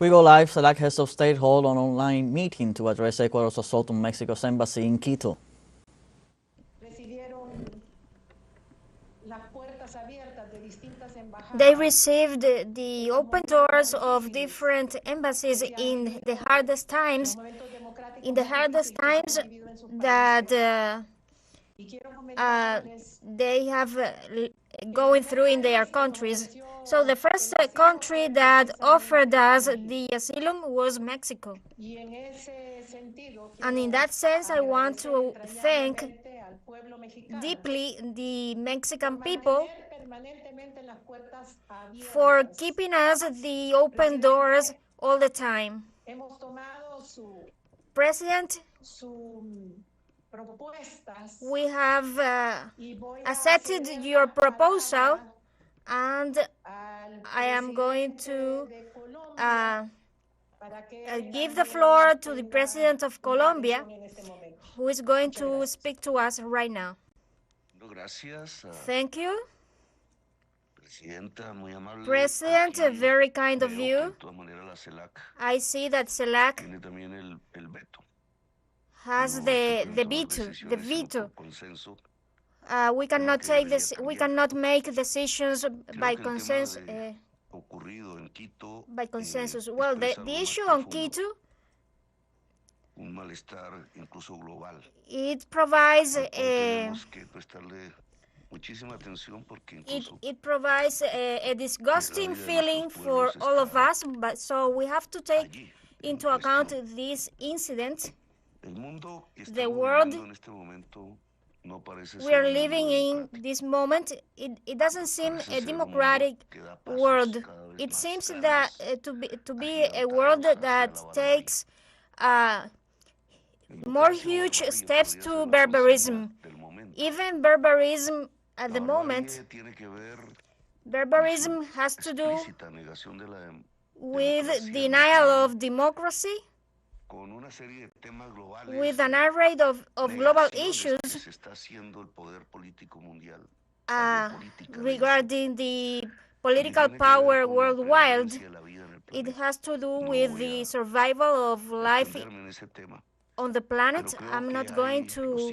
We go live. CELAC heads of state hold an online meeting to address Ecuador's assault on Mexico's embassy in Quito. They received the open doors of different embassies in the hardest times, that they have going through in their countries. So the first country that offered us the asylum was Mexico. And in that sense, I want to thank deeply the Mexican people for keeping us the open doors all the time. President, we have accepted your proposal, and I am going to give the floor to the President of Colombia, who is going to speak to us right now. Thank you. President, very kind of you. I see that CELAC has the veto. We cannot take this. We cannot make decisions by consensus. Well, the issue on Quito, it provides it provides a disgusting feeling for all of us, but so we have to take into account this incident. The world we are living in this moment, it doesn't seem a democratic world. It seems that to be a world that takes more huge steps to barbarism. Even barbarism at the moment, barbarism has to do with denial of democracy, with an array of global issues regarding the political power worldwide. It has to do with the survival of life on the planet. I'm not going to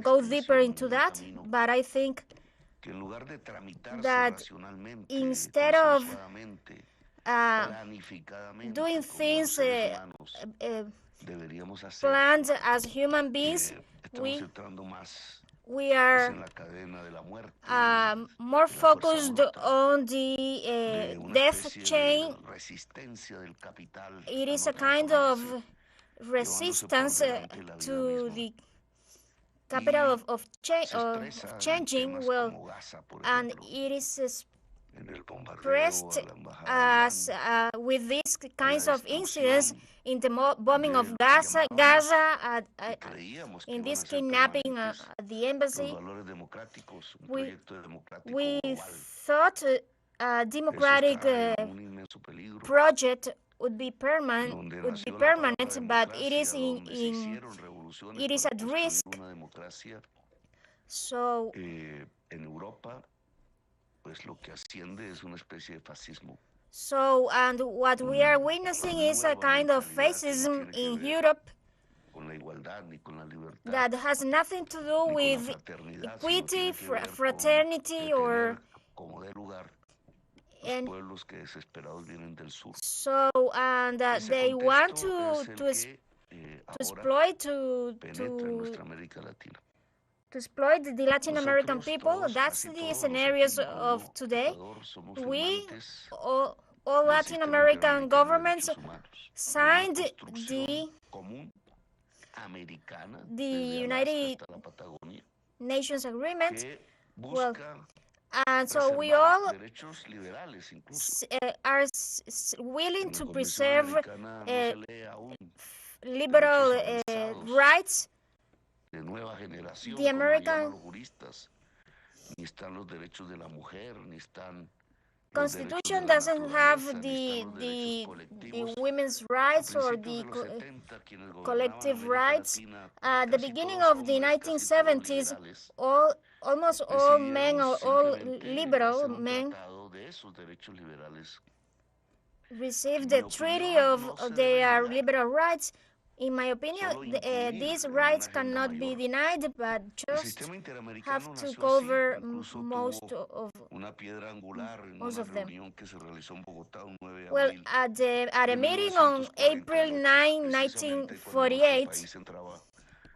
go deeper into that, but I think that instead of doing things planned as human beings, we are more focused on the death chain. It is a kind of resistance to the capital of changing, well, and it is expressed as with these kinds of incidents in the bombing of Gaza, in this kidnapping at the embassy. We thought a democratic project would be permanent, but it is at risk. So and what we are witnessing is a kind of fascism in Europe that has nothing to do with equity, fraternity, or so, and they want to exploit exploit the Latin American people. That's the scenarios of today. We, all Latin American governments, signed the United Nations Agreement. Well, and so we all are willing to preserve liberal rights. The American Constitution doesn't have the women's rights or the collective rights. At the beginning of the 1970s, almost all men or all liberal men received the treaty of their liberal rights. In my opinion, these rights cannot be denied, but just have to cover most of them. Well, at a meeting on April 9, 1948,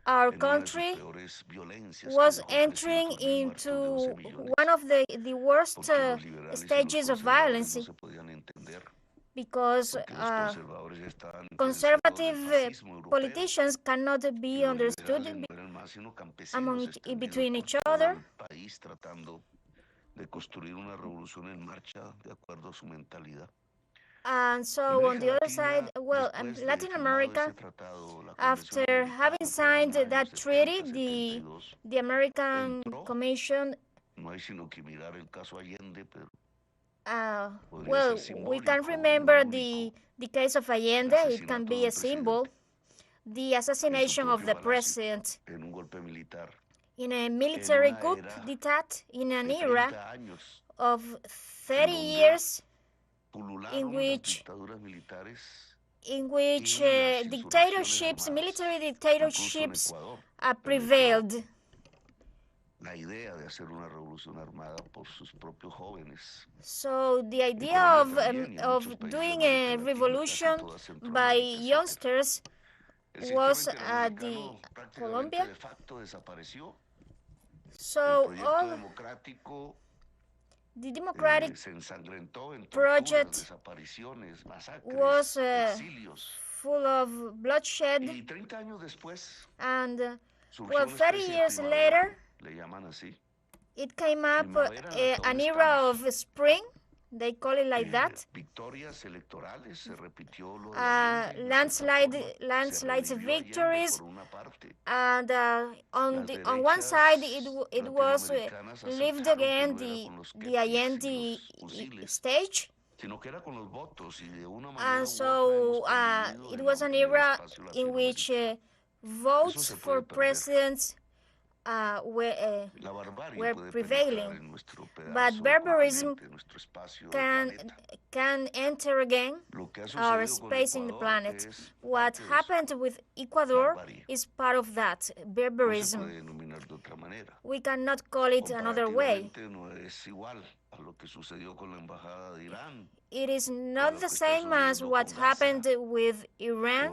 our country was entering into one of the worst stages of violence because conservative politicians cannot be understood between each other. And so on the other side, well, Latin America, after having signed that treaty, the American Commission, well, we can remember the case of Allende. It can be a symbol. The assassination of the president in a military coup d'etat in an era of 30 years in which dictatorships, military dictatorships, prevailed. So the idea of doing a revolution by youngsters was the Colombia. So all the democratic project was full of bloodshed, and well, 30 years later, it came up an era of spring. They call it like that. Landslides victories, and on one side it was lived again the Allende stage, and so it was an era in which votes for presidents were prevailing, but barbarism can enter again our space in the planet. What happened with Ecuador is part of that barbarism. We cannot call it another way. It is not the same as what happened with Iran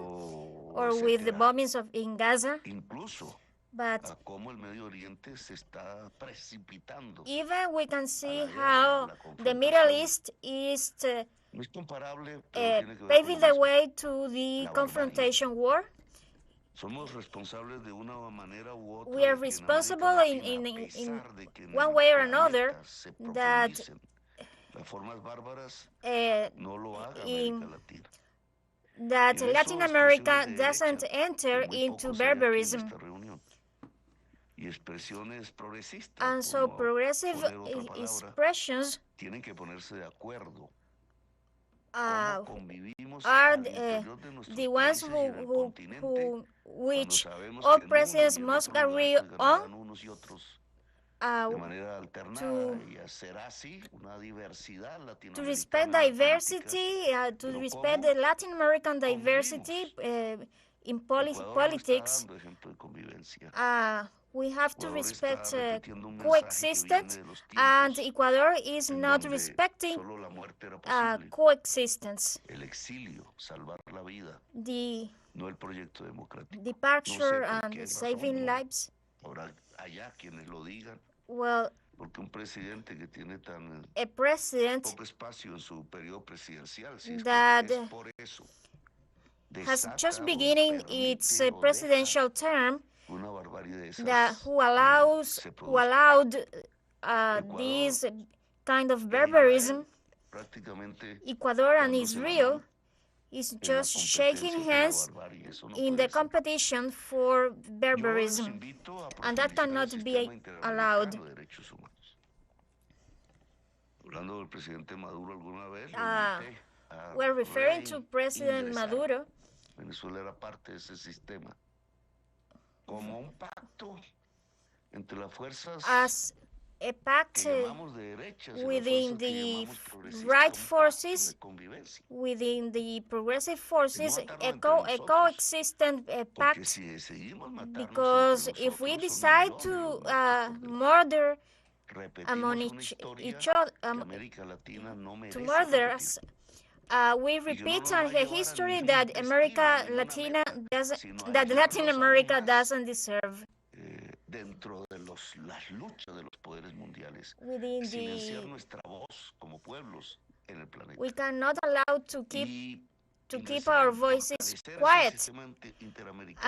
or with the bombings in Gaza. But even we can see how the Middle East is paving the way to the confrontation war. We are responsible in one way or another that Latin America doesn't enter into barbarism. And so progressive expressions are the ones which all presidents must agree on to respect diversity, to respect the Latin American diversity in politics. We have to respect coexistence, and Ecuador is not respecting coexistence. The departure and saving lives. Well, a president that has just beginning its presidential term, who allowed this kind of barbarism. Ecuador and Israel is just shaking hands in the competition for barbarism, and that cannot be allowed. We're referring to President Maduro. Venezuela era parte de ese sistema, como un pacto entre las fuerzas as a pact within the right forces, within the progressive forces, a coexistent pact, because if we decide to murder among each other, to murder us, we repeat on the history that Latin America doesn't deserve. Dentro de las luchas de los poderes mundiales, Within silenciar nuestra voz como pueblos en el planeta. We cannot allow to keep our voices quiet.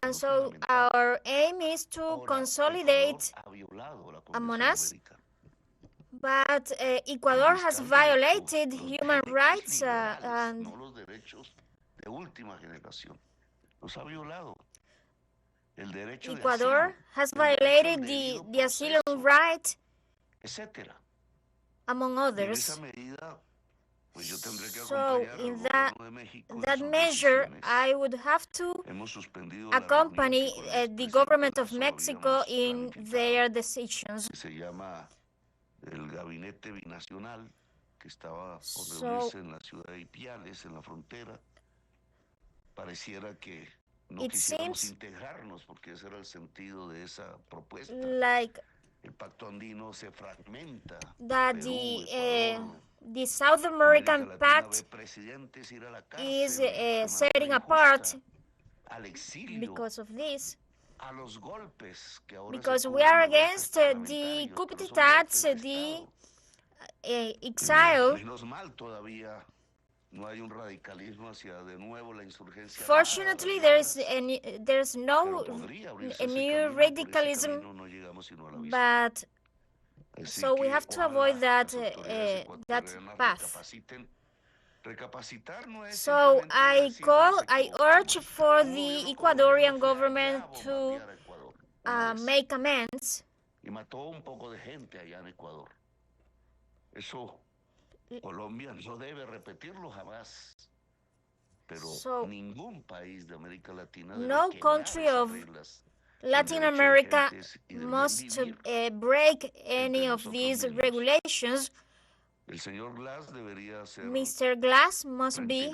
And so our aim is to consolidate among us. But Ecuador has violated human rights and Ecuador has violated the asylum right, among others. So in that measure, I would have to accompany the government of Mexico in their decisions. El gabinete binacional que estaba por reunirse en la ciudad de Ipiales, en la frontera, pareciera que no quisiéramos integrarnos porque ese era el sentido de esa propuesta. Like el pacto andino se fragmenta. That the South American Pact is setting apart because of this. Because we are against the coup d'etat, the exile. Fortunately, there's no new radicalism, but so we have to avoid that path. So I urge for the Ecuadorian government to make amends. Colombia no debe repetirlo jamás. Pero ningún país de América Latina no country of Latin America must break any of these regulations. Mr. Glass must be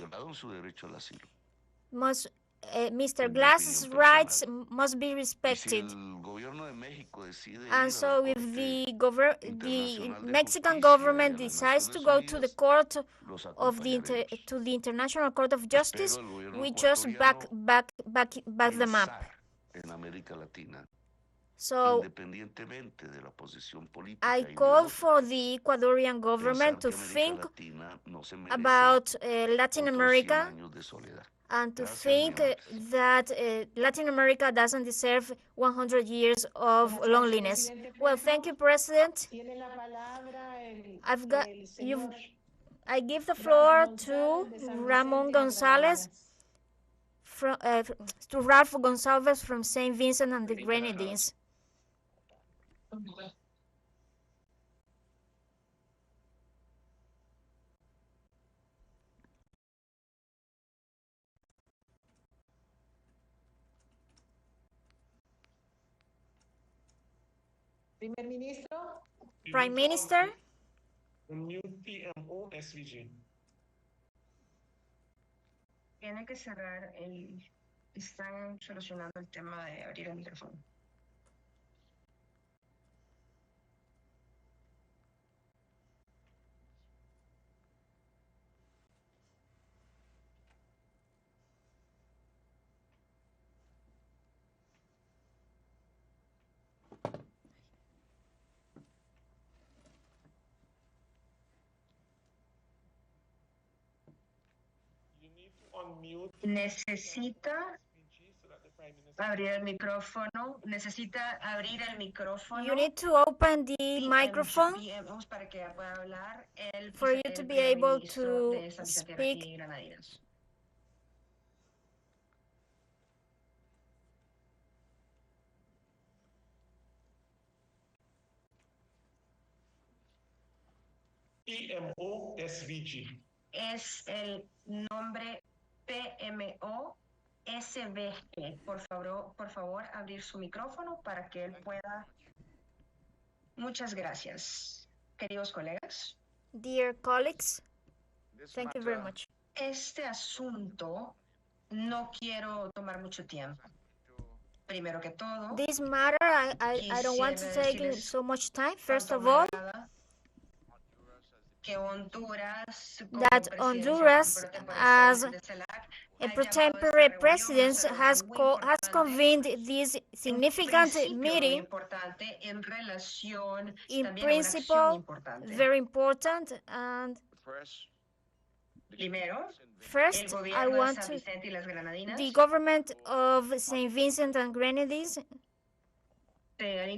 Mr. Glass's rights must be respected. And so if the Mexican government decides to go to the court of the International Court of Justice, we just back them up. So I call for the Ecuadorian government to think about Latin America and to think that Latin America doesn't deserve 100 years of loneliness. Well, thank you, President. I give the floor to Ramon Gonzalez, to Ralph Gonzalez from St. Vincent and the Grenadines. Prime Minister. Tiene que cerrar están solucionando el tema de abrir el micrófono. Necesita abrir el micrófono. Necesita abrir el micrófono. You need to open the microphone para que pueda hablar for you to be able to speak. PMO-SVG. Es el nombre PMO-SVG. Por favor, abrir su micrófono para que él pueda Muchas gracias, queridos colegas. Dear colleagues, thank you very much. Este asunto no quiero tomar mucho tiempo. Primero que todo, This matter, I don't want to take so much time. First of all, que Honduras, that Honduras, as a pro-tempore president, has convened this significant meeting, in principle, very important. And first, I want to, the government of St. Vincent and Grenadines deplora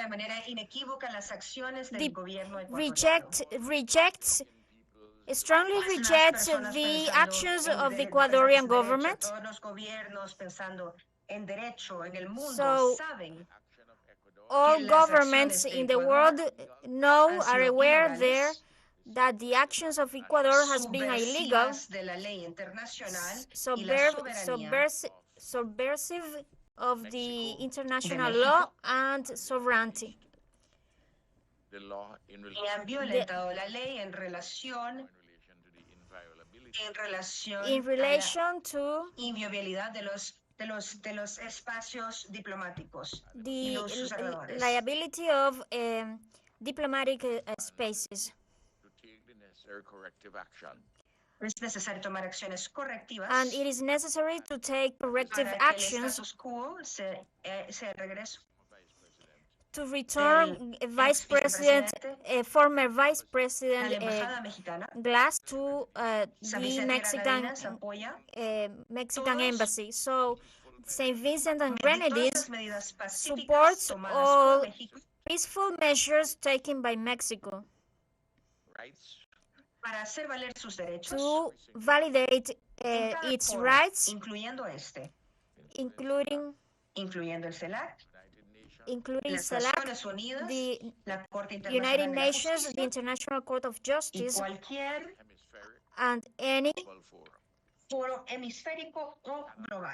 de manera inequívoca las acciones del gobierno rejects strongly rejects the actions of the Ecuadorian government. Todos los gobiernos pensando en derecho en el mundo So, saben all governments in the world are aware there that the actions of Ecuador has been illegal, subversive of the international law and sovereignty. Y han violentado la ley en relación to inviolabilidad de los espacios diplomáticos y the los observadores. liability of diplomatic spaces. Es necesario tomar acciones correctivas And it is necessary to take corrective para que el actions status quo se regreso to return a former Vice President Glass to the Mexican embassy. So St. Vincent and Grenadines supports all peaceful measures taken by Mexico para hacer valer sus derechos, to validate its rights, incluyendo el CELAC, including CELAC, the United Nations, the International Court of Justice, and any foro hemisférico o global.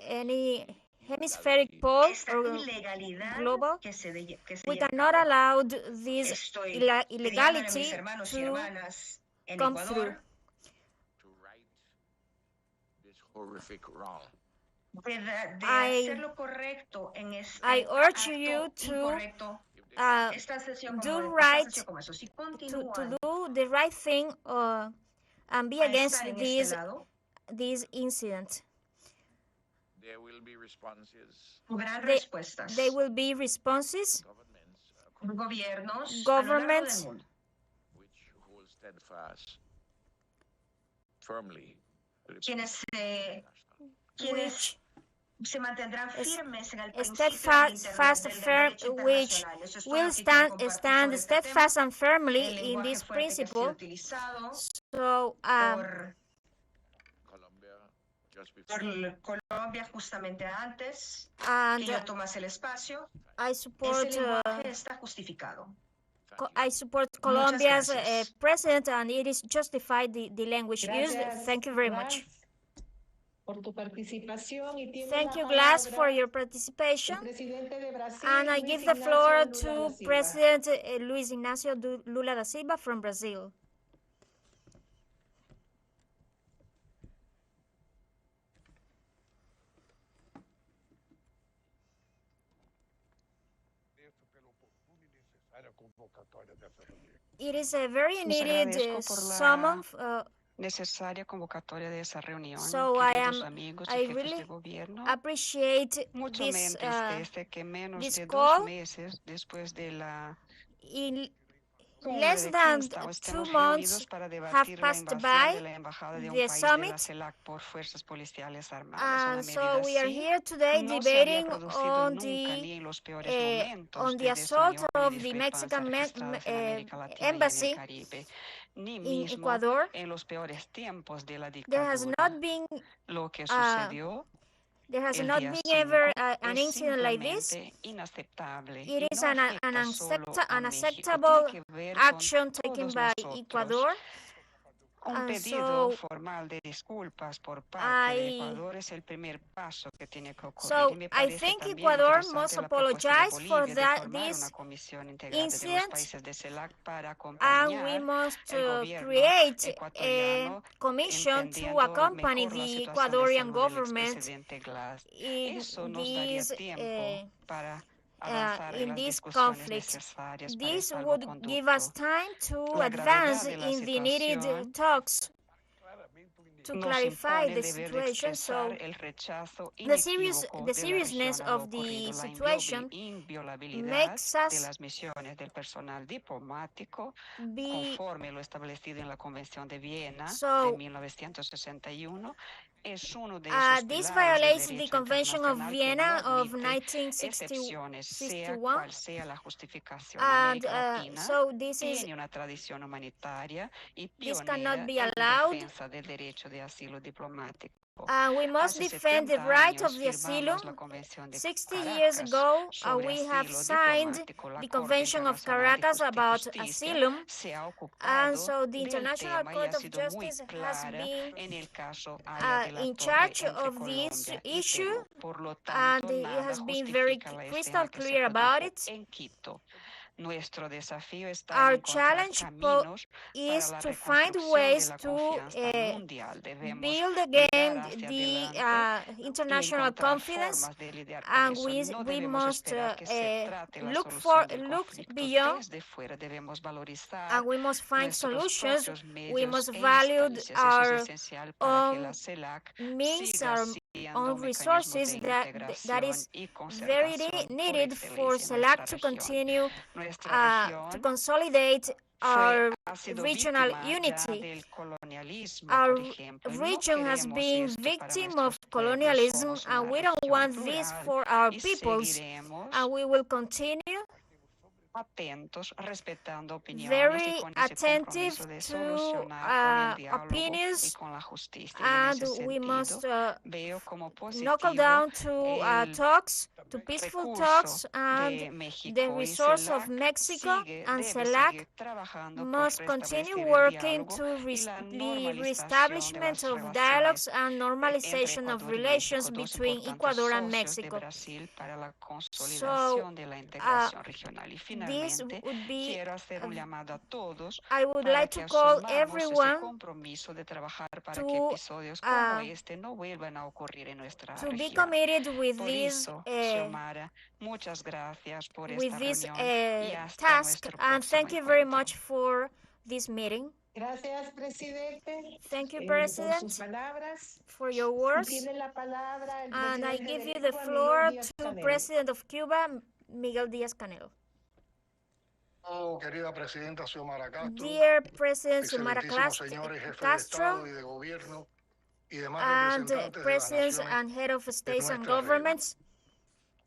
Any hemispheric pole or global, we cannot allow this illegality to come through. I urge you to do the right thing and be against this incident. There will be responses. There will be responses. Governments which hold steadfast, firmly, which se mantendrán firmes en el which will stand steadfast and firmly in this principle. So, Colombia justamente antes and que yo tomase el espacio, I support ese lenguaje está justificado. I support Colombia's president, and it is justified the language used. Thank you very much. Thank you, Glass, for your participation. And I give the floor to President Luis Ignacio Lula da Silva from Brazil. It is a very needed summon. Necesaria convocatoria de esa reunión, so queridos amigos y jefes really de gobierno. Appreciate Mucho this, entristece que menos this de call. 2 meses después de la In less than 2 months have passed by the summit, and so we are here today debating on the assault of the Mexican embassy in Ecuador. There has not been ever an incident like this. It is an unacceptable action taken by Ecuador, Un pedido formal de disculpas por parte de Ecuador es el primer paso que tiene que ocurrir. Y me parece think también Ecuador interesante must la propuesta de apologize for Bolivia de formar una this comisión integrada de los incident, países de CELAC para and we acompañar must el gobierno create a ecuatoriano commission to entendiendo accompany mejor la the situación de Ecuadorian salud del government expresidente Glass. in Eso nos daría this tiempo para avanzar en in las this discusiones conflict. necesarias para el This would give us salvoconducto. time to La advance gravedad de la in the needed situación talks to nos clarify impone the el deber de situation. So expresar el rechazo the inequívoco de la seriousness región a lo of the ocurrido, la situation inviolabilidad makes de us las misiones del personal diplomático be conforme lo establecido en la Convención de Viena de so 1961 es uno de esos this pilares del violates the derecho Convention of internacional que Vienna no of admite excepciones, sea 1961, cual sea la justificación. and América Latina so this tiene una tradición humanitaria y cannot pionera be en allowed. defensa del derecho de asilo diplomático. We must Hace defend the 70 right of años the asylum. firmamos la Convención de 60 years Caracas ago, sobre we have asilo signed diplomático. La the Corte Convention of Internacional de Caracas about Justicia asylum, se ha and ocupado so the del International tema y Court ha of sido muy Justice has clara been en el caso Haya de la in Torre charge entre of this Colombia y issue, Perú. Por lo and tanto, it nada has been very justifica la crystal escena que se clear about produjo it. en Quito. Nuestro desafío está en Our encontrar challenge caminos para is la to find reconstrucción de ways la to confianza mundial. Debemos build mirar again hacia the adelante y international encontrar confidence, formas de lidiar con and eso. No we debemos must esperar que se trate la look solución del look conflicto beyond, desde fuera. Debemos valorizar and we must find nuestros solutions. propios We medios must e value instancias. Eso es our esencial para que la own CELAC means, siga our siendo own un mecanismo resources. de That integración is y very concertación por needed for excelencia en CELAC nuestra to región. continue Nuestra to región consolidate our ha sido regional víctima ya unity. del colonialismo, por Our ejemplo. No region has queremos been esto para victim nuestros of pueblos. colonialism, Somos and una we don't región want this plural for our y peoples. seguiremos And we will continue atentos, respetando opiniones y very con ese attentive compromiso de to solucionar con el diálogo y opinions, con la justicia. Y en and ese we sentido, must veo como knuckle positivo down to el talks, to peaceful recurso talks, and de the México y resource of CELAC Mexico and debe CELAC seguir trabajando por must continue restablecer el working diálogo to y la the normalización de reestablishment las of dialogues relaciones and entre normalization of Ecuador y relations México, dos between importantes Ecuador and socios de Mexico. Brasil para la So consolidación de la integración regional. Y this finalmente, would be quiero hacer un llamado a todos I would para like que to call asumamos ese everyone compromiso de trabajar para que to episodios como este no vuelvan a ocurrir en nuestra be región. committed with Por this eso, Xiomara, muchas gracias por esta reunión y hasta task, nuestro and próximo thank you very encuentro. much for this meeting. Gracias, presidente. Thank you, Por sus President, palabras. for your words. Tiene la palabra el And I presidente give de you the Cuba, floor Miguel to Díaz-Canel. President of Cuba, Miguel Díaz-Canel. Oh, querida presidenta Xiomara Castro, Dear President Xiomara excelentísimos señores jefes de Castro, Estado y de Gobierno y demás and representantes de las presidents naciones and head of de states and nuestra región. governments,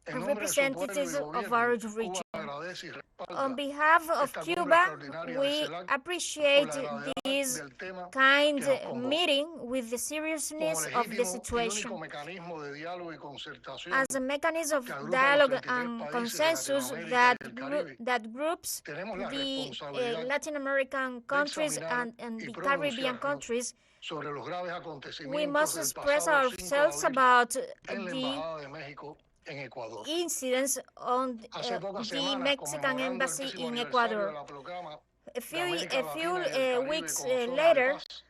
En and nombre de su pueblo y representatives of gobierno, our Cuba region. agradece y On respalda behalf of esta cumbre Cuba, extraordinaria de we CELAC por appreciate la gravedad this del tema kind que nos convoca. meeting with the Como seriousness of the legítimo y único situation. mecanismo de diálogo y concertación As a mechanism que of agrupa a los dialogue 33 and países de consensus Latinoamérica y el Caribe, that groups tenemos la the responsabilidad Latin American de countries examinar and y the Caribbean pronunciarnos countries, sobre los graves we acontecimientos must del express pasado 5 de ourselves abril about en la the Embajada de México en Ecuador. incidents on Hace pocas the semanas, Mexican conmemorando el embassy 10º in aniversario de Ecuador. la proclama A de few América Latina y el Caribe weeks como zona de later, paz,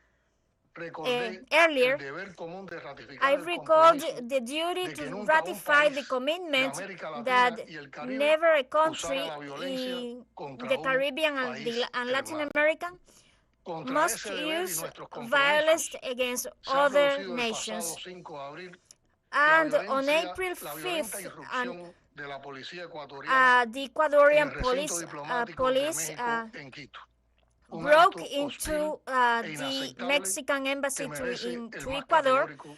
recordé earlier, el deber común de ratificar I el recalled compromiso the duty de que to nunca un ratify the país de commitment América Latina that y el Caribe never a usara country la violencia in contra the un Caribbean país and Latin hermano. American Contra must ese deber y use nuestros violence compromisos against se ha other producido el pasado nations. 5 de abril And on la April violenta 5th, irrupción de la policía ecuatoriana the en Ecuadorian el recinto diplomático de México en Quito. Un broke acto into hostil e the inaceptable Mexican que embassy merece el to más Ecuador, categórico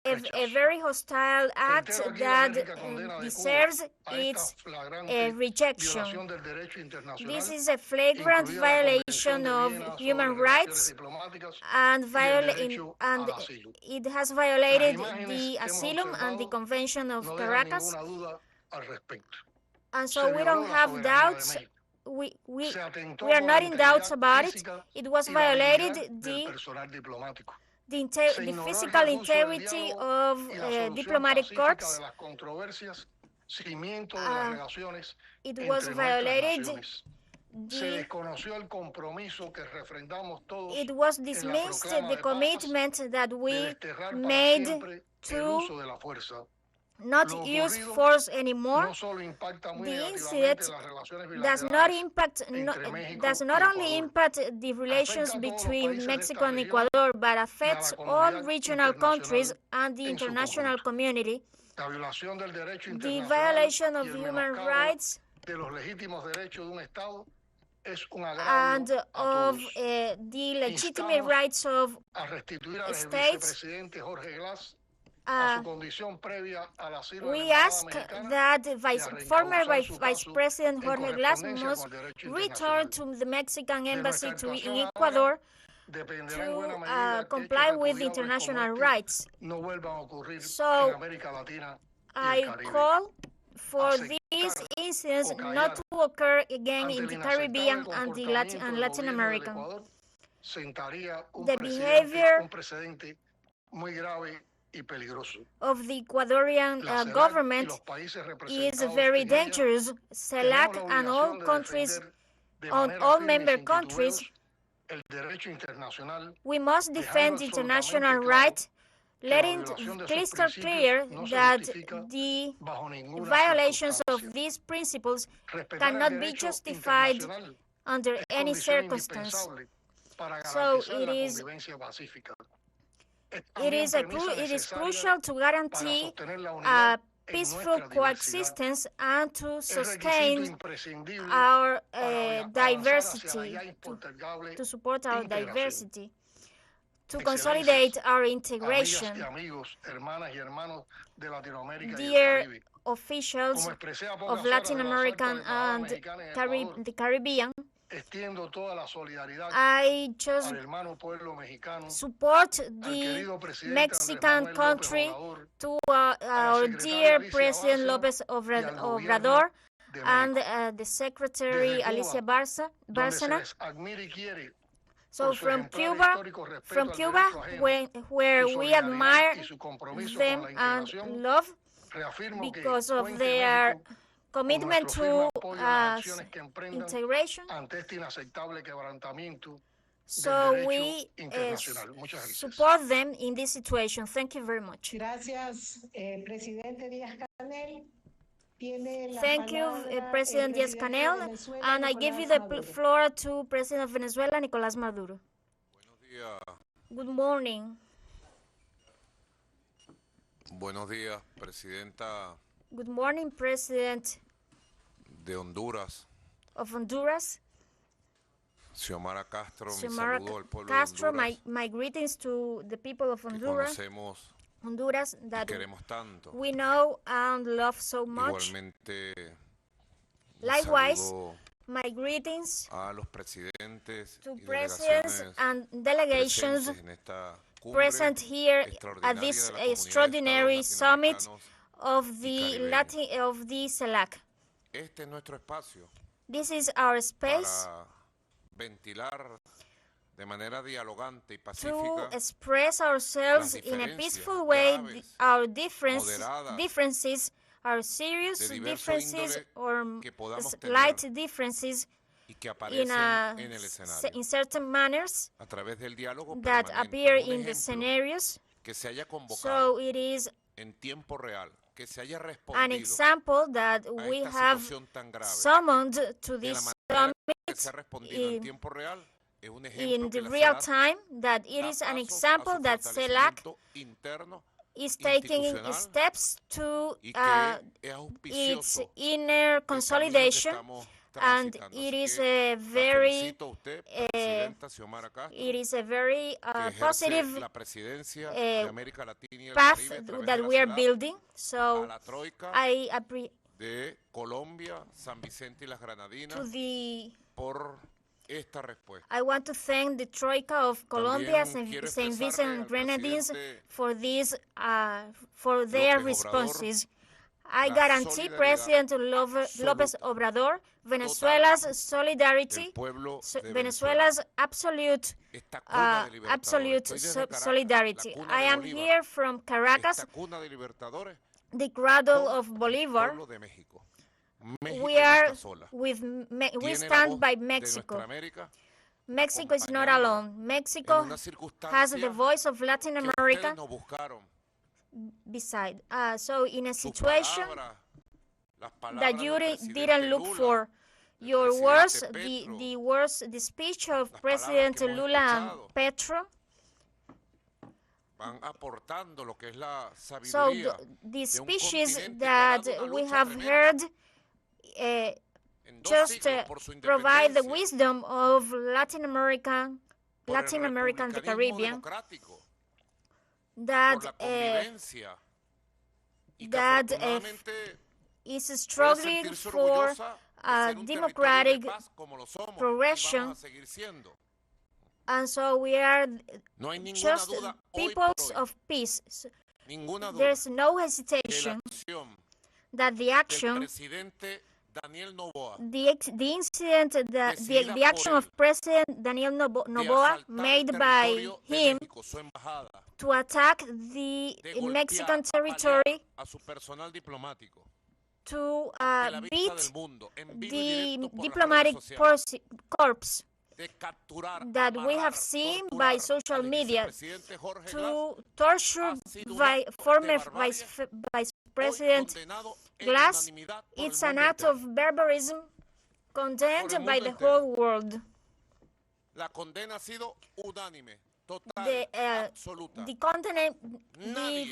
a rechazo. very hostile act Reitero aquí la that enérgica condena de Cuba deserves a esta its flagrante rejection. violación del derecho internacional, This is a flagrant incluida la Convención violation de of Viena sobre human relaciones rights, diplomáticas and, y el derecho al and asilo. it has Las violated imágenes the que hemos asylum and the observado Convention of no dejan Caracas, ninguna duda al respecto. and Se so we violó don't la have soberanía de doubts México. atentó are por not la in doubts integridad about it. física It was y la violated dignidad del personal diplomático. Se the ignoró el physical recurso del integrity diálogo of y la solución diplomatic pacífica corps. de las controversias, cimiento de las relaciones It was entre nuestras violated. naciones. Se desconoció el compromiso que refrendamos todos It was en la dismissed proclama the de paz commitment that de we desterrar para made siempre el to uso de la fuerza. not Lo use ocurrido force anymore. no solo impacta muy The negativamente incident las relaciones does not bilaterales impact entre México does y not only Ecuador, impact the relations afecta a todos los between países de Mexico esta and región Ecuador, but y a la affects all comunidad regional countries internacional and the en su international conjunto. community. La violación del derecho The internacional violation y of el human menoscabo rights de los legítimos derechos de un Estado es un and agravio a of todos. the legitimate Instamos rights of a restituir al states. vicepresidente Jorge Glass a su condición previa al asilo de la We Embajada ask Mexicana that y a former reencauzar su Vice caso President en Jorge Glass correspondencia must con el derecho return internacional. to the Mexican De embassy nuestra in actuación ahora Ecuador dependerá en buena to medida que comply hechos with repudiables como international este rights. no vuelvan a ocurrir en So América Latina y el I Caribe. call for Aceptar these incidents o callar not to occur again ante in el the inaceptable Caribbean and comportamiento del Latin gobierno del America. Ecuador sentaría un The behavior precedente muy grave y peligroso. of the Ecuadorian La CELAC y government los países is representados very en ella dangerous. CELAC tenemos la and all obligación de countries, defender de all manera firme y member sin countries, titubeos el derecho internacional, we must dejando defend absolutamente international claro rights, que la letting violación de sus crystal principios clear no se that justifica the bajo ninguna violations of circunstancia. these principles Respetar el cannot be derecho justified internacional under es any condición circumstance. indispensable para So garantizar it la is convivencia pacífica. Es it también is premisa it is necesaria crucial to para guarantee sostener la a unidad en peaceful nuestra diversidad. coexistence and to Es requisito sustain imprescindible our para avanzar hacia la diversity, ya impostergable to support our integración. diversity, to Excelencias, consolidate our amigas y integration. amigos, hermanas y hermanos de Latinoamérica y el Dear Caribe. officials Como expresé a pocas of horas Latin de la American oferta de embajada and mexicana en Ecuador, the Caribbean, extiendo toda la solidaridad I just al hermano pueblo mexicano, support al the querido presidente Mexican Andrés Manuel López country Obrador, to a la our secretaria dear Alicia President Bárcena López y al gobierno Obrador de and México. the Secretary Desde Alicia Cuba, donde se Bárcena. les admira y quiere So por su from ejemplar Cuba, histórico respeto al derecho ajeno, where su we solidaridad admire y su compromiso them con la and integración, love reafirmo que because of cuente their México con commitment nuestro firme to apoyo en las acciones que emprendan integration. ante este inaceptable quebrantamiento So del we derecho internacional. Muchas gracias. support them in this situation. Thank you very much. Gracias, presidente Díaz-Canel. Tiene la Thank you, palabra President el Díaz presidente de Canel, Venezuela, and I give you Nicolás the Maduro. floor to President of Venezuela, Nicolás Maduro. Buenos días. Good morning. Buenos días, Presidenta Good morning, President de Honduras. of Honduras. Xiomara Castro, mi Xiomara saludo al pueblo Castro, de Honduras, my greetings to the people of que Honduras, conocemos y that queremos tanto. we know and love so much. Igualmente, un Likewise, saludo my greetings a los presidentes to y presidents delegaciones and delegations presentes en esta cumbre present here at extraordinaria this de la Comunidad de extraordinary Estados summit Latinoamericanos of y the Caribeños. CELAC. Este es nuestro espacio This is our space para ventilar de manera dialogante y to pacífica express ourselves las in a diferencias peaceful way, graves, our moderadas, differences, our serious de diverso differences índole or que podamos slight tener differences y que in, aparecen en el escenario in certain manners a través del diálogo that permanente. appear Un in the ejemplo, scenarios. que se haya So convocado it is en tiempo real, que se haya an respondido example that a we esta have situación tan grave summoned to de la this manera que summit se ha respondido en in, tiempo real. Es un ejemplo in que the la real CELAC time, that it da is an pasos a example su that CELAC fortalecimiento interno is taking institucional steps to y que es its auspicioso inner el camino que consolidation, estamos and transitando. it Así is que a la very felicito a usted, Presidenta Xiomara Castro, it is a very que ejerce positive la presidencia de América Latina y el path Caribe a través that de la we are CELAC, building. a So la Troika I de Colombia, San Vicente y las to Granadinas the por esta respuesta. I want to thank the Troika of Colombia, También quiero Saint Vincent expresarle and al Grenadines presidente for this for their López Obrador responses. I guarantee President López Obrador Venezuela's solidarity, Venezuela's absolute solidarity. I am here from Caracas, the cradle of Bolivar. We stand by Mexico. Mexico is not alone. Mexico has the voice of Latin America beside. So in a situation that you didn't look for, your words, the speech of President Lula and Petro. So the speeches that we have heard just provide the wisdom of Latin America and the Caribbean, that is struggling for democratic progression. And so we are just peoples of peace. There's no hesitation that the action, the action of President Daniel Noboa made by him to attack the Mexican territory, to beat the diplomatic corps that we have seen by social media, to torture former Vice President Glass. It's an act of barbarism condemned by the whole world. The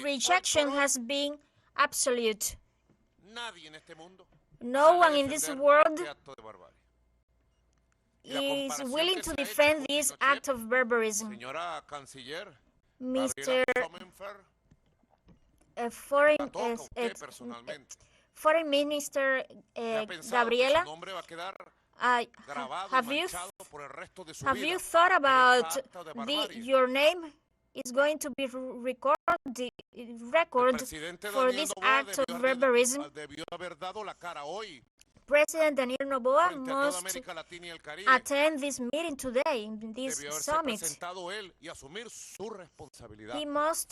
rejection has been absolute. No one in this world is willing to defend this act of barbarism. Mr. Foreign Minister Gabriela, have you thought about your name is going to be recorded for this act of barbarism? President Daniel Noboa must attend this meeting today, this summit. He must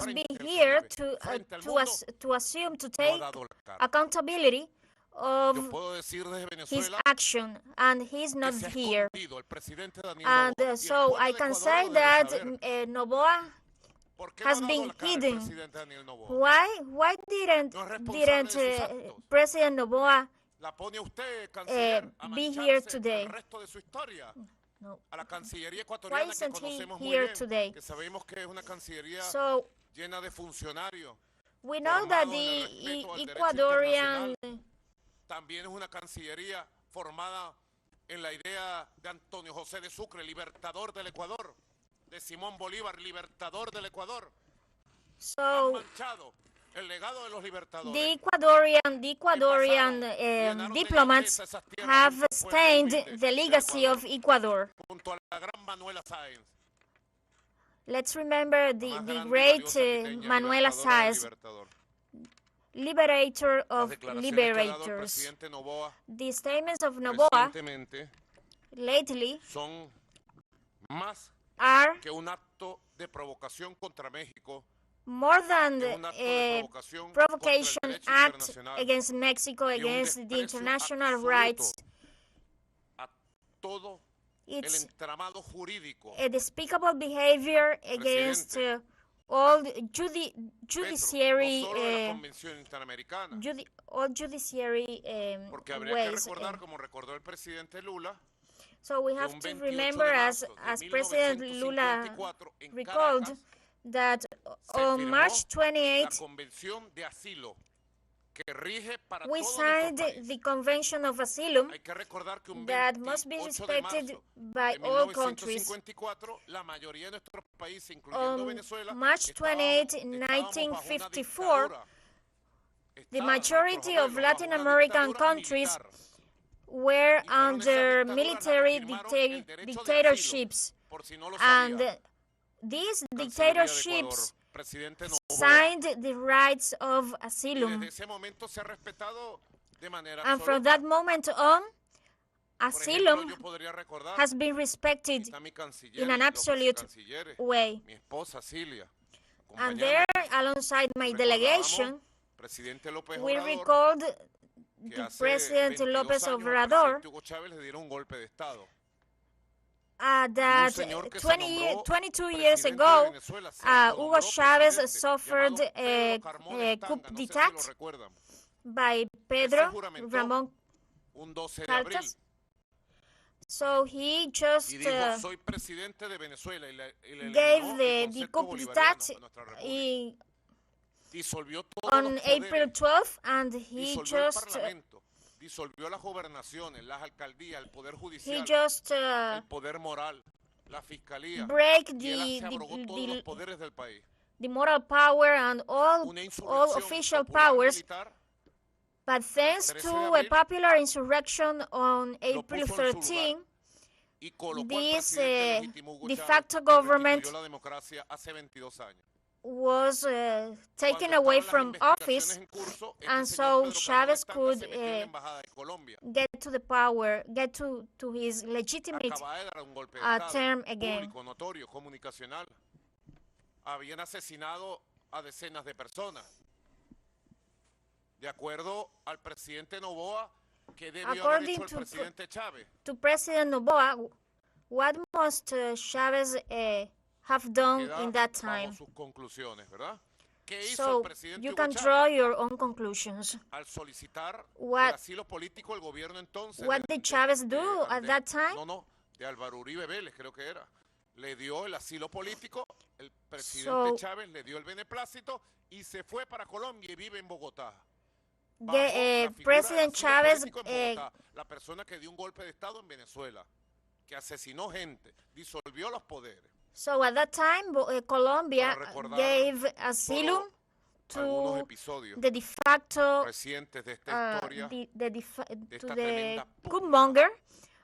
be here to assume, to take accountability of his action, and he's not here. And so I can say that Noboa has been hidden. Why didn't President Noboa be here today? No. Why isn't he here today? So we know that the Ecuadorian también es una cancillería formada en la idea de Antonio José de Sucre, libertador del Ecuador, de Simón Bolívar, libertador del Ecuador. So el legado de los libertadores. The Ecuadorian diplomats have stained the legacy of Ecuador. Junto a la gran Manuela Sáenz. Let's remember the great Manuela Sáenz, liberator of liberators. The statements of Noboa lately are more than a provocation act against Mexico, against the international rights. It's a despicable behavior against all judiciary ways. So we have to remember, as President Lula recalled, that on March 28, we signed the Convention of Asylum that must be respected by all countries. On March 28, 1954, the majority of Latin American countries were under military dictatorships, and these dictatorships presidente Noboa. signed the rights of Y asylum. desde ese momento se ha respetado de manera And from absoluta. that moment on, Por ejemplo, asylum yo podría recordar, has been aquí respected está mi canciller in an y los absolute vicecancilleres, way. mi esposa Cilia, And there, acompañándonos. alongside my Recordábamos delegation, presidente López we Obrador, recalled que the hace President 22 López años al Obrador presidente Hugo Chávez le dieron un golpe de Estado. that señor que se 22 nombró years presidente de ago, Venezuela, se Hugo autonombró Chávez presidente, suffered llamado a Pedro Carmona coup Estanga, no sé si d'etat lo recuerdan. by Él se Pedro juramentó Ramón un 12 de abril Caltas. So he just y dijo, soy presidente de Venezuela, y le gave eliminó the el concepto coup bolivariano d'etat a nuestra república. Disolvió todos on los April poderes, 12th, and he disolvió el just parlamento, disolvió las gobernaciones, las alcaldías, el poder he judicial, just el poder moral, la fiscalía, break y él se abrogó todos los the poderes del país. moral power and all Una insurrección official popular powers. militar But thanks 13 to de a abril, popular insurrection on lo April puso en su 13, lugar y colocó al this presidente legítimo Hugo de Chávez, facto que government restituyó la democracia hace 22 años. was taken Cuando away estaban from las office, investigaciones en curso, este and señor so Pedro Carmona Chavez Estanga could se metió en la embajada de Colombia. get to the power, get to his legitimate Acababa de dar un golpe de Estado term again. público, notorio, comunicacional. Habían asesinado a decenas de personas. De acuerdo al presidente Noboa, ¿qué debió haber According hecho el presidente Chávez? To President Noboa, what must Chavez have done Queda in that bajo time? sus conclusiones, ¿verdad? ¿Qué hizo el So presidente you Hugo can Chávez? draw your own conclusions. Al solicitar What- el asilo político, el gobierno entonces What did Chavez do at that time? No, de Álvaro Uribe Vélez, creo que era. Le dio el asilo político, el presidente So- Chávez le dio el beneplácito y se fue para Colombia y vive en Bogotá. Bajo la figura President del asilo Chavez político en Bogotá, la persona que dio un golpe de Estado en Venezuela, que asesinó gente, disolvió los poderes. So at that time, Colombia Para recordar gave asylum Algunos to episodios the de facto recientes de esta historia, to esta the tremenda coup-monger,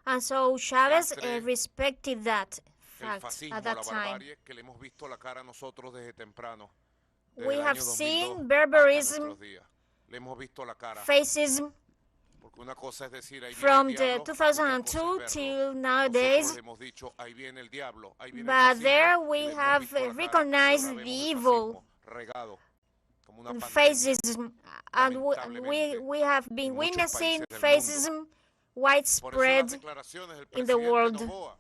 and so Chavez entre respected that el fact fascismo, at la that time. barbarie, que le hemos visto la cara a nosotros desde temprano. Desde We el have año 2002 seen hasta barbarism, nuestros días. Le hemos visto la cara. fascism, Porque una cosa es decir, ahí viene from el the diablo, y otra cosa 2002 es verlo. till Nosotros nowadays. le hemos dicho, ahí viene el diablo, ahí viene el But fascismo, there y we le hemos have visto la cara, y recognized ahora vemos the el evil fascismo regado como una pandemia fascism, and lamentablemente, we have been en muchos witnessing países del fascism Por eso widespread. las declaraciones del in the presidente world. Noboa,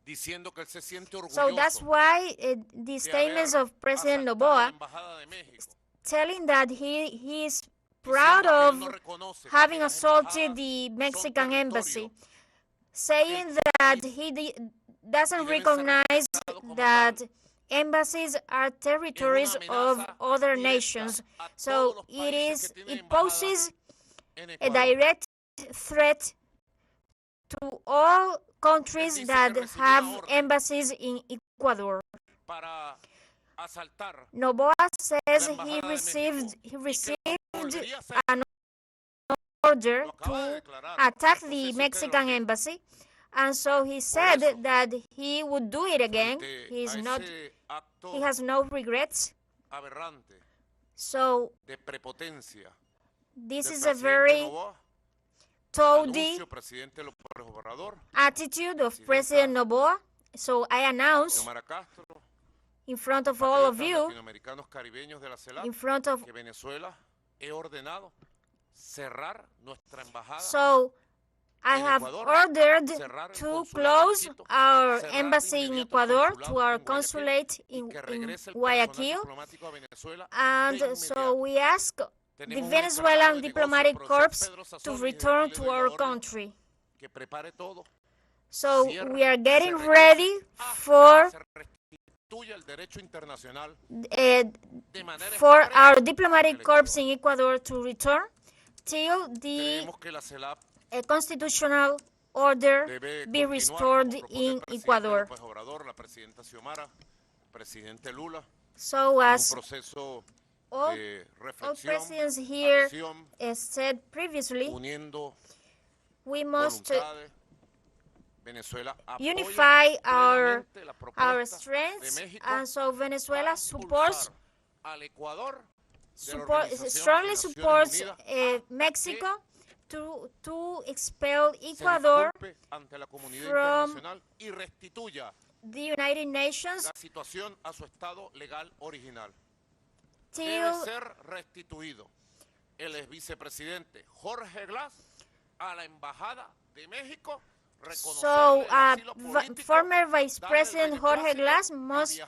diciendo que él se siente orgulloso So that's why the de statements haber of President asaltado la Noboa embajada de México, telling that he is diciendo proud que él of no reconoce having que las assaulted embajadas the son Mexican embassy, territorio saying that he doesn't y deben ser recognize respetados como that tal. embassies are territories of amenaza other directa nations. a So todos los países que tienen it embajada poses en a Ecuador. direct threat to all countries dice that que recibió have una orden embassies in Ecuador. Para asaltar Noboa says la embajada de México he y que received lo volvería a hacer. an order Lo acaba de to declarar. attack No sé the si ustedes lo Mexican han visto. embassy, and so he said eso, that he would do it again. Frente He's a not. ese acto He has no regrets. aberrante So de prepotencia this del is a presidente very Noboa, toady anuncio, presidente López Obrador, attitude of Presidenta President Noboa. So I announce Xiomara Castro, in front of all of patriotas you, latinoamericanos caribeños de la CELAC, in front of. que Venezuela he ordenado cerrar nuestra embajada So I en have Ecuador, ordered cerrar el to consulado en close Quito, our cerrar embassy de in inmediato el Ecuador, consulado to our en Guayaquil, consulate y in que regrese el personal Guayaquil, diplomático a Venezuela de and so inmediato. we ask the Tenemos un Venezuelan encargado de diplomatic negocios, corps Pedro to Sazón, y return desde to aquí le doy our la orden country. que prepare todo, So cierre, we are getting se ready regrese hasta for que se restituya el derecho internacional uh, de manera for expresa our en diplomatic el corps Ecuador. in Ecuador to return till the Creemos que la CELAC constitutional order debe be continuar, restored como propone el in presidente Ecuador. López Obrador, la presidenta Xiomara, el presidente Lula, So en un as proceso all, de all reflexión, presidents here acción, said previously, uniendo we must voluntades, unify our strengths, and so Venezuela strongly supports Mexico to expel Ecuador from the United Nations till el ex vicepresidente Jorge Glass a la embajada de México. So, former Vice President Jorge Glass must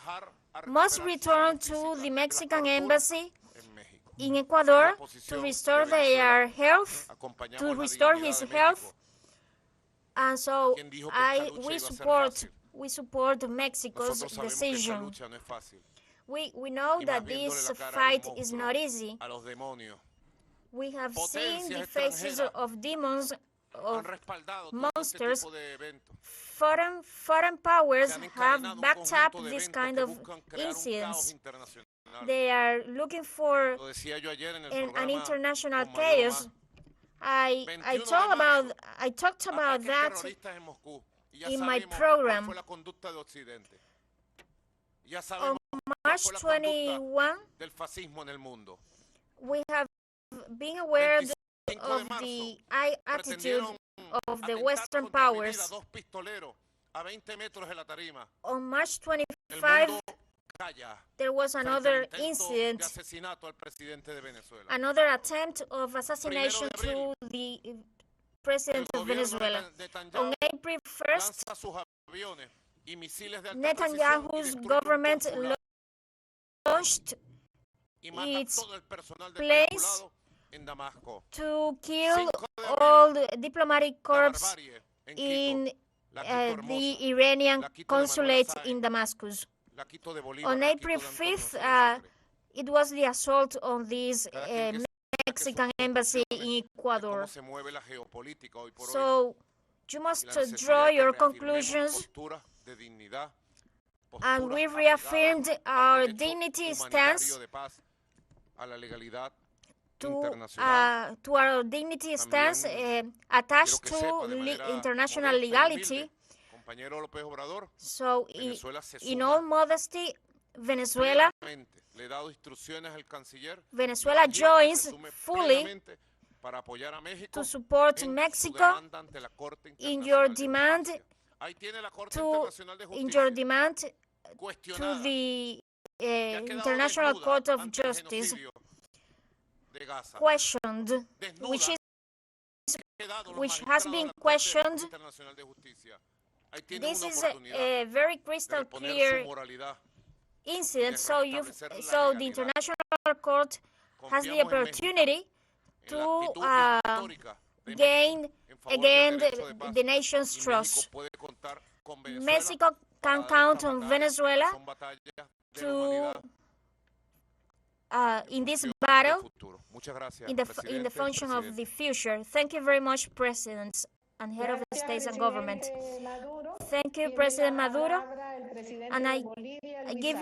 return to the Mexican embassy in Ecuador to restore their health, to restore his health. And so, we support Mexico's decision. We know that this fight is not easy. We have seen the faces of demons, of monsters. Foreign powers have backed up this kind of incidents. They are looking for an international chaos. I talked about that in my program. On March 21, we have being aware of the attitude of the Western powers. On March 25, there was another incident, another attempt of assassination to the president of Venezuela. On April 1st, Netanyahu's government launched its planes to kill all the diplomatic corps in the Iranian consulate in Damascus. On April 5th, it was the assault on this Mexican embassy in Ecuador. So you must draw your conclusions, and we reaffirmed our dignity stance to our dignity stance attached to international legality. So, in all modesty, Venezuela joins fully to support Mexico in your demand to the International Court of Justice, questioned, which has been questioned. This is a very crystal clear incident. So the International Court has the opportunity to gain again the nation's trust. Mexico can count on Venezuela to in this battle, in the function of the future. Thank you very much, Presidents and Head of the States and Government. Thank you, President Maduro. And I give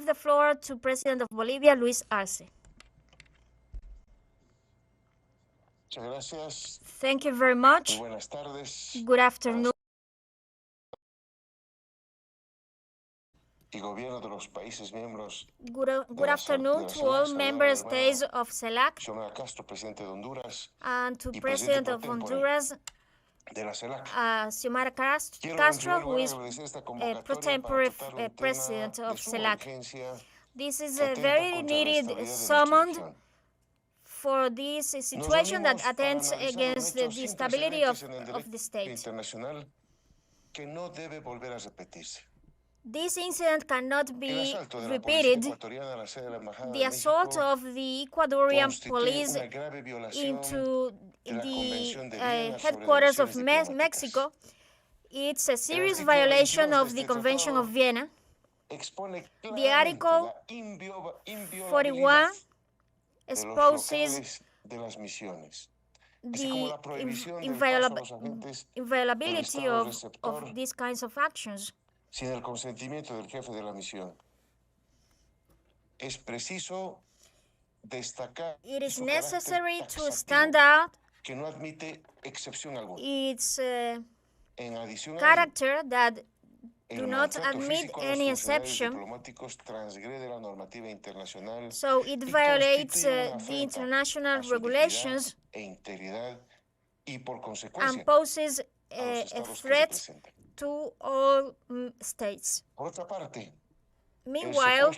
the floor to President of Bolivia, Luis Arce. Thank you very much. Good afternoon. Good afternoon to all member states of CELAC and to President of Honduras, Xiomara Castro, who is pro tempore President of CELAC. This is a very needed summon for this situation that attends against the stability of the state. This incident cannot be repeated. The assault of the Ecuadorian police into the headquarters of Mexico, it's a serious violation of the Convention of Vienna. The Article 41 exposes the inviolability of these kinds of actions. Sin el consentimiento del jefe de la misión. Es preciso destacar. It is necessary to stand out. Que no admite excepción alguna. Its character that do not admit any exception. So it violates the international regulations and poses a threat to all states. Meanwhile,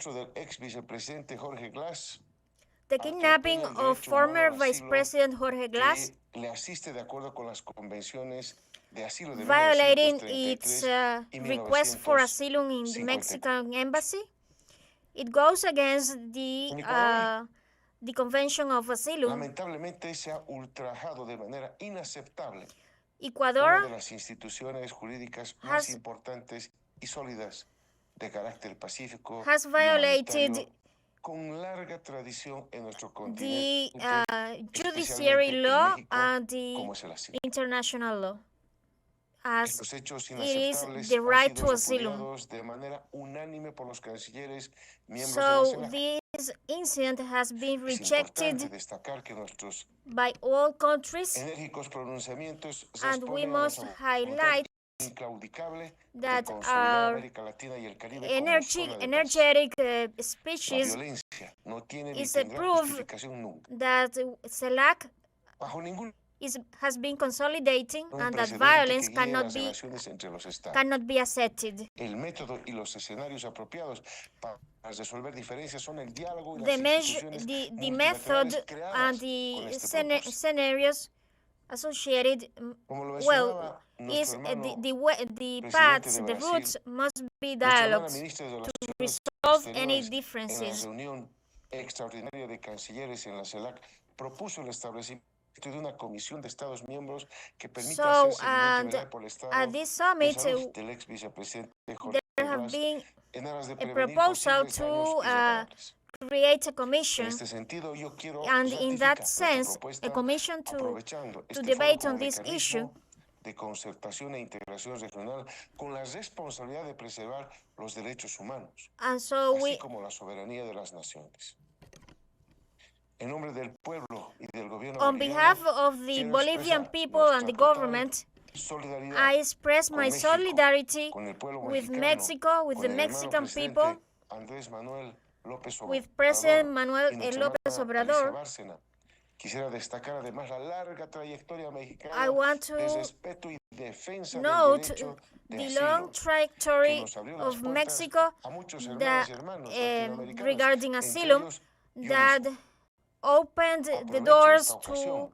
the kidnapping of former Vice President Jorge Glass, violating its request for asylum in the Mexican embassy, it goes against the Convention of Asylum. Ecuador has violated the judiciary law and the international law, as it is the right to asylum. So this incident has been rejected by all countries, and we must highlight that our energetic speeches is a proof that CELAC has been consolidating and that violence cannot be accepted. The method and the scenarios associated, well, is the paths, the routes must be dialogues to resolve any differences. So, and at this summit, there have been a proposal to create a commission, and in that sense, a commission to debate on this issue. De concertación e integración regional con la responsabilidad de preservar los derechos humanos, así como la soberanía de las naciones. En nombre del pueblo y del gobierno on behalf of the Bolivian people and the government, I express my solidarity with Mexico, with the Mexican people, with President Manuel López Obrador. I want to note the long trajectory of Mexico regarding asylum that opened the doors to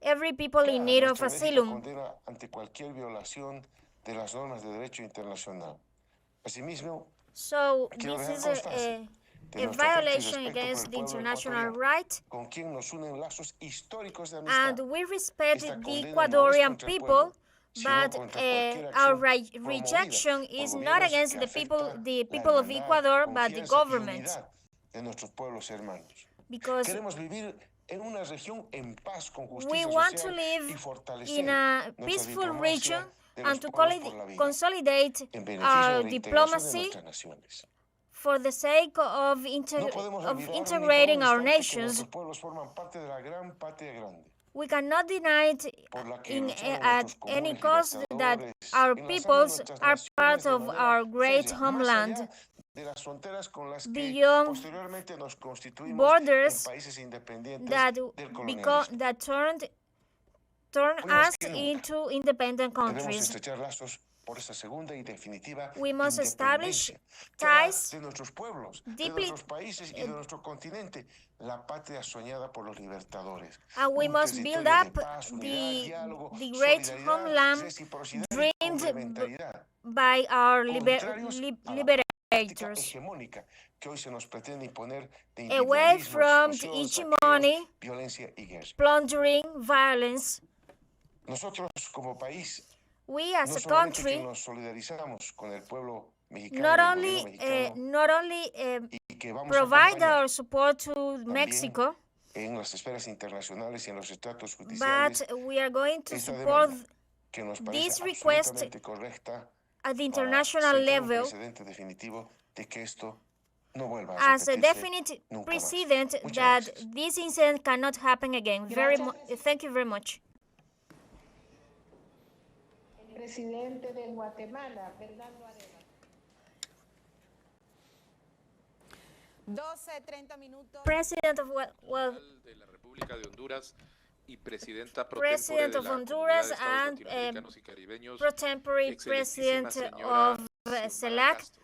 every people in need of asylum. So this is a violation against the international right, and we respect the Ecuadorian people, but our rejection is not against the people of Ecuador, but the government, because we want to live in a peaceful region and to consolidate our diplomacy for the sake of integrating our nations. We cannot deny it at any cost that our peoples are part of our great homeland, beyond borders that turn us into independent countries. We must establish ties deeply, and we must build up the great homeland dreamed by our liberators, away from hegemony, plundering, violence. We as a country not only provide our support to Mexico, but we are going to support this request at the international level as a definite precedent that this incident cannot happen again. Thank you very much. presidente de Guatemala, Bernardo Arevalo. 12:30. President of de la República de Honduras y presidenta pro President tempore of de la Honduras Comunidad de Estados and Latinoamericanos y Caribeños, pro tempore excelentísima President señora of Xiomara CELAC, Castro.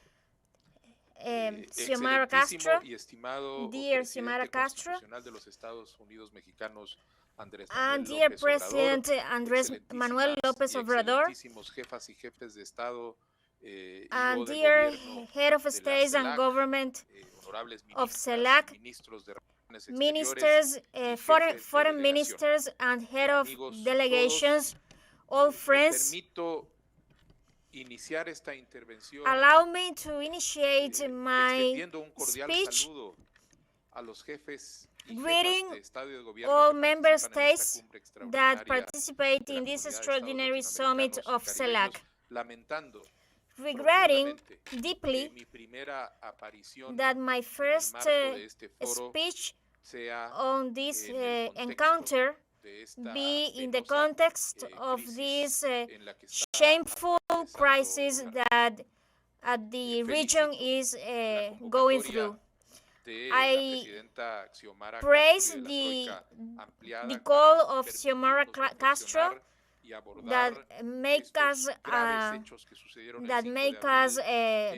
Xiomara Castro, Y estimado dear presidente Xiomara Castro, constitucional de los Estados Unidos mexicanos, Andrés and Manuel dear López President Obrador, Andrés Manuel López Obrador, excelentísimos jefas y jefes de Estado and dear Head of State and Government of CELAC, ministers, foreign ministers, and head of delegations, all friends. Allow me to initiate my speech greeting all member states that participate in this extraordinary summit of CELAC, regretting deeply that my first speech on this encounter be in the context of this shameful crisis that the region is going through. I praise the call of Xiomara Castro that make us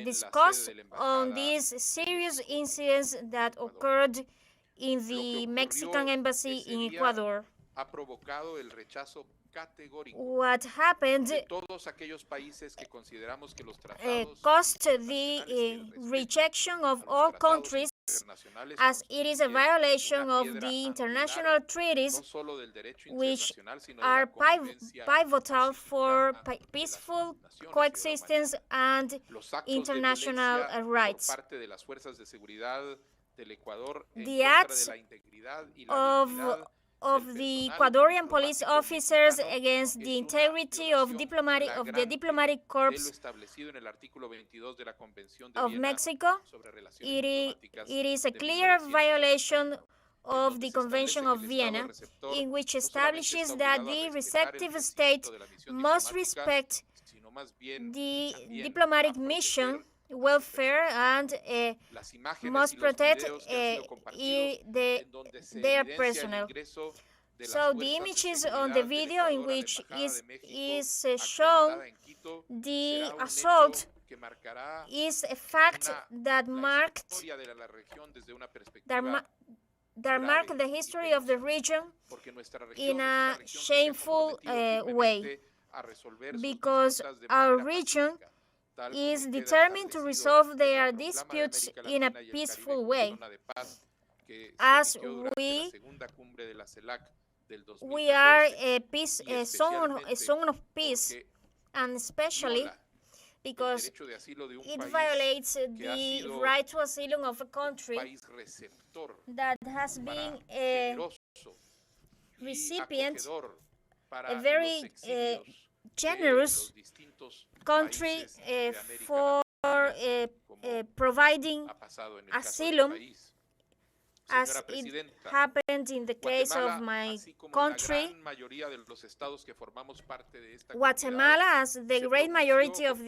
discuss on these serious incidents that occurred in the Mexican embassy in Ecuador. What happened caused the rejection of all countries, as it is a violation of the international treaties which are pivotal for peaceful coexistence and international rights. The acts of the Ecuadorian police officers against the integrity of the diplomatic corps of Mexico, it is a clear violation of the Convention of Vienna, in which establishes that the receptive state must respect the diplomatic mission welfare and must protect their personnel. So the images on the video in which is shown the assault is a fact that marked the history of the region in a shameful way, because our region is determined to resolve their disputes in a peaceful way, as we are a zone of peace, and especially because it violates the right to asylum of a country that has been a recipient, a very generous country for providing asylum, as it happened in the case of my country, Guatemala, as the great majority of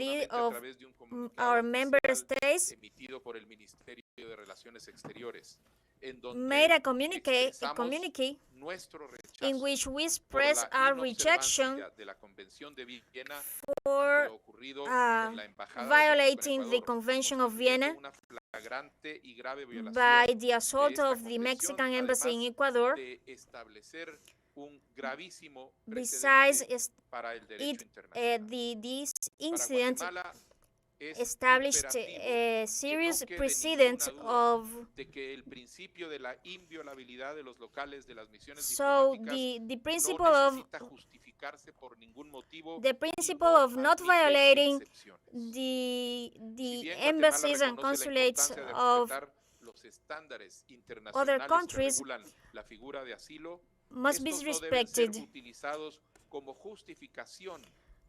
our member states made a communique in which we express our rejection for violating the Convention of Vienna by the assault of the Mexican embassy in Ecuador. Besides, this incident established a serious precedent of the principle of not violating the embassies and consulates of other countries must be respected.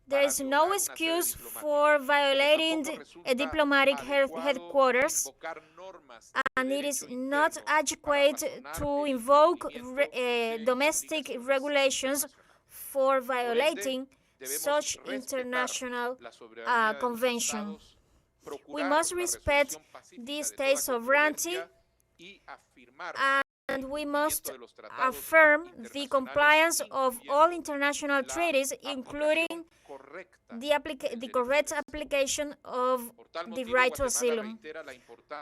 There is no excuse for violating a diplomatic headquarters, and it is not adequate to invoke domestic regulations for violating such international convention. We must respect the state sovereignty and we must affirm the compliance of all international treaties, including the correct application of the right to asylum.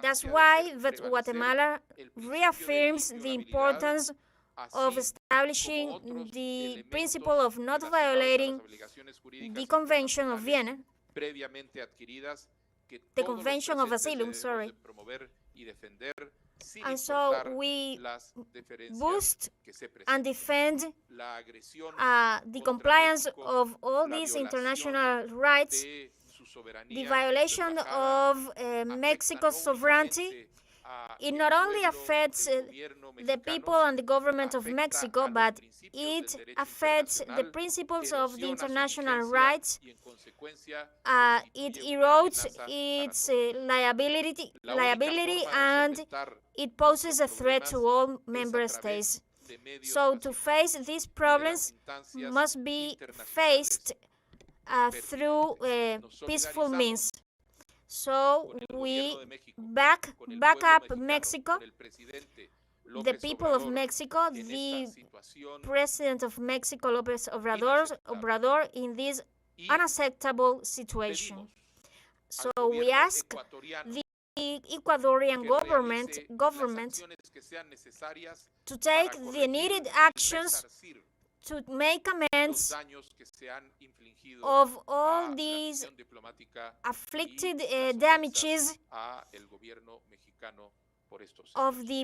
That's why Guatemala reaffirms the importance of establishing the principle of not violating the Convention of Vienna, the Convention of Asylum, sorry. And so we boost and defend the compliance of all these international rights. The violation of Mexico's sovereignty, it not only affects the people and the government of Mexico, but it affects the principles of the international rights. It erodes its liability and it poses a threat to all member states. So to face these problems must be faced through peaceful means. So we back up Mexico, the people of Mexico, the President of Mexico, López Obrador, in this unacceptable situation. So we ask the Ecuadorian government to take the needed actions to make amends of all these afflicted damages of the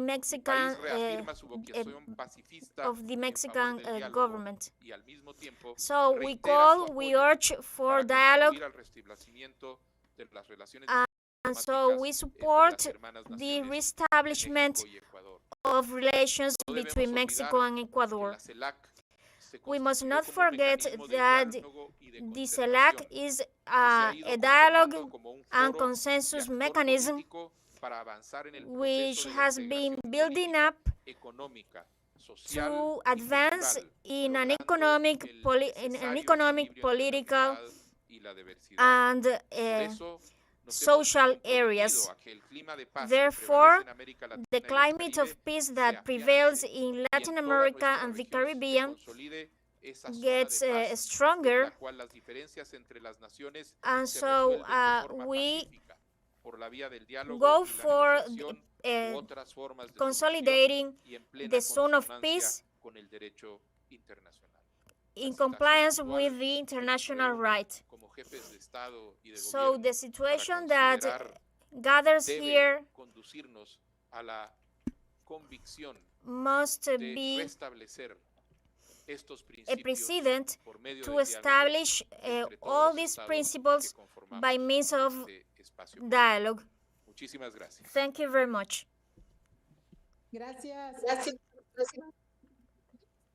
Mexican government. So we urge for dialogue, and so we support the reestablishment of relations between Mexico and Ecuador. We must not forget that the CELAC is a dialogue and consensus mechanism which has been building up to advance in an economic, political, and social areas. Therefore, the climate of peace that prevails in Latin America and the Caribbean gets stronger, and so we go for consolidating the zone of peace in compliance with the international right. So the situation that gathers here must be a precedent to establish all these principles by means of dialogue. Thank you very much. Gracias.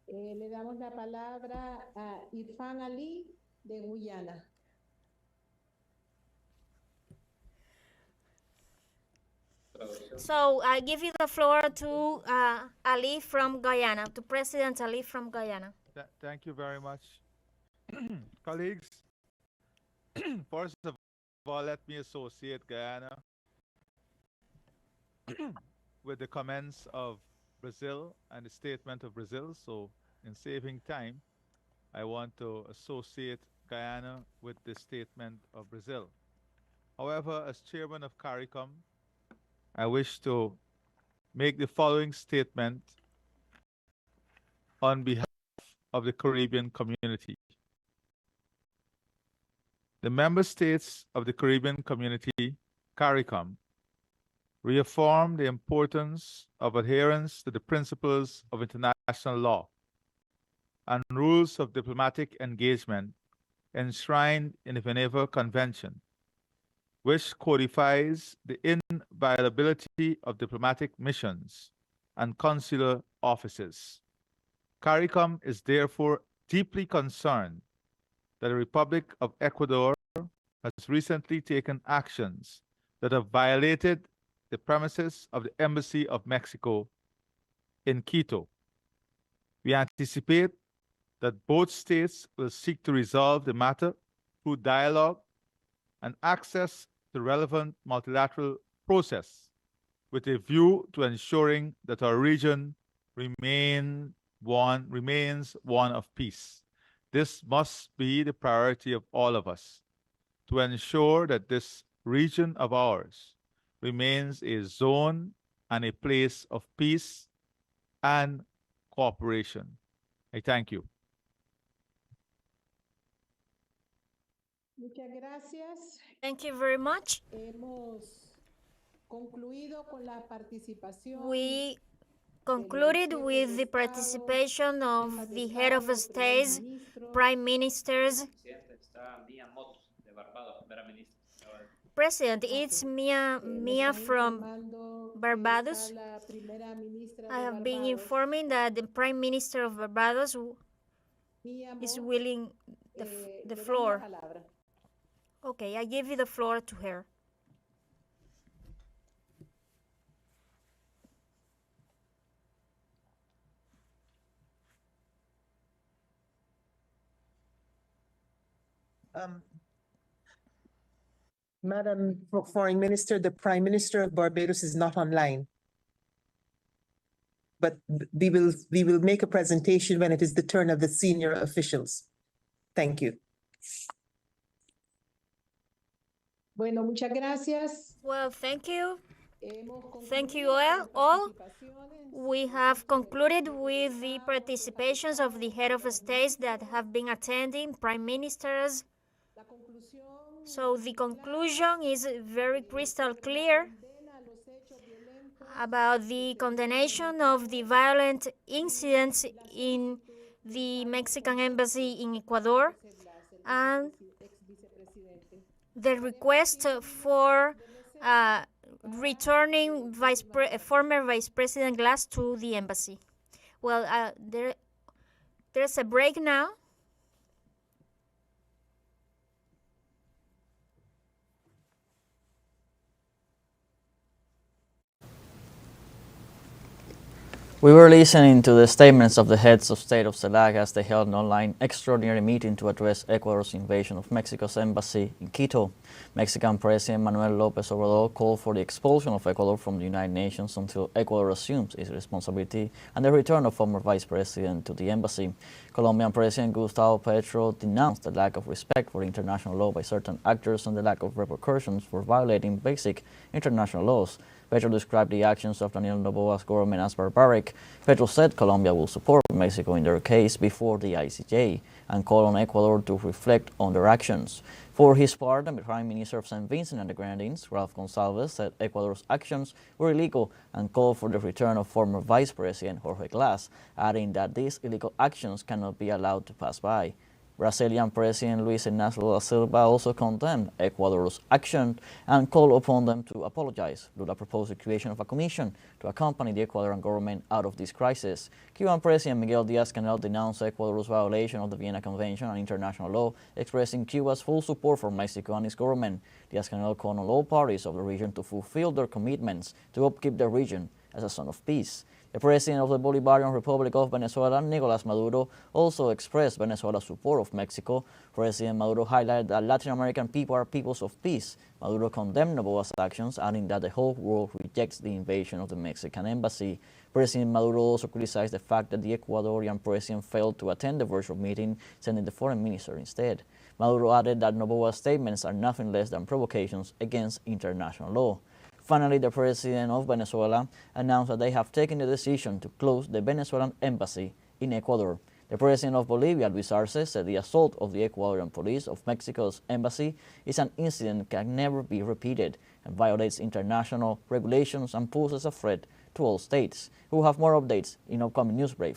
Le damos la palabra a Irfan Ali de Guyana. So I give you the floor to Ali from Guyana, to President Ali from Guyana. Thank you very much. Colleagues, first of all, let me associate Guyana with the comments of Brazil and the statement of Brazil. So in saving time, I want to associate Guyana with the statement of Brazil. However, as chairman of CARICOM, I wish to make the following statement on behalf of the Caribbean community. The member states of the Caribbean community, CARICOM, reaffirm the importance of adherence to the principles of international law and rules of diplomatic engagement enshrined in the Geneva Convention, which codifies the inviolability of diplomatic missions and consular offices. CARICOM is therefore deeply concerned that the Republic of Ecuador has recently taken actions that have violated the premises of the Embassy of Mexico in Quito. We anticipate that both states will seek to resolve the matter through dialogue and access the relevant multilateral process with a view to ensuring that our region remains one of peace. This must be the priority of all of us, to ensure that this region of ours remains a zone and a place of peace and cooperation. I thank you. Muchas gracias. Thank you very much. Hemos concluido con la participación. We concluded with the participation of the head of states, prime ministers. President, it's Mia from Barbados. I have been informing that the Prime Minister of Barbados is willing the floor. Okay, I give you the floor to her. Madam Foreign Minister, the Prime Minister of Barbados is not online. But we will make a presentation when it is the turn of the senior officials. Thank you. Bueno, muchas gracias. Well, thank you. Thank you all. We have concluded with the participations of the head of states that have been attending, prime ministers. So the conclusion is very crystal clear about the condemnation of the violent incidents in the Mexican embassy in Ecuador and the request for returning former Vice President Glass to the embassy. Well, there's a break now. We were listening to the statements of the heads of state of CELAC as they held an online extraordinary meeting to address Ecuador's invasion of Mexico's embassy in Quito. Mexican President Manuel López Obrador called for the expulsion of Ecuador from the United Nations until Ecuador assumes its responsibility and the return of former Vice President to the embassy. Colombian President Gustavo Petro denounced the lack of respect for international law by certain actors and the lack of repercussions for violating basic international laws. Petro described the actions of Daniel Noboa's government as barbaric. Petro said Colombia will support Mexico in their case before the ICJ and called on Ecuador to reflect on their actions. For his part, the Prime Minister of St. Vincent and the Grenadines, Ralph Gonsalves, said Ecuador's actions were illegal and called for the return of former Vice President Jorge Glass, adding that these illegal actions cannot be allowed to pass by. Brazilian President Luis Inácio Lula Silva also condemned Ecuador's action and called upon them to apologize. Lula proposed the creation of a commission to accompany the Ecuadorian government out of this crisis. Cuban President Miguel Díaz-Canel denounced Ecuador's violation of the Vienna Convention and international law, expressing Cuba's full support for Mexico and its government. Díaz-Canel called on all parties of the region to fulfill their commitments to upkeep the region as a zone of peace. The president of the Bolivarian Republic of Venezuela, Nicolás Maduro, also expressed Venezuela's support of Mexico. President Maduro highlighted that Latin American people are peoples of peace. Maduro condemned Noboa's actions, adding that the whole world rejects the invasion of the Mexican embassy. President Maduro also criticized the fact that the Ecuadorian president failed to attend the virtual meeting, sending the foreign minister instead. Maduro added that Noboa's statements are nothing less than provocations against international law. Finally, the president of Venezuela announced that they have taken the decision to close the Venezuelan embassy in Ecuador. The president of Bolivia, Luis Arce, said the assault of the Ecuadorian police of Mexico's embassy is an incident that can never be repeated and violates international regulations and poses a threat to all states. We will have more updates in upcoming news brief.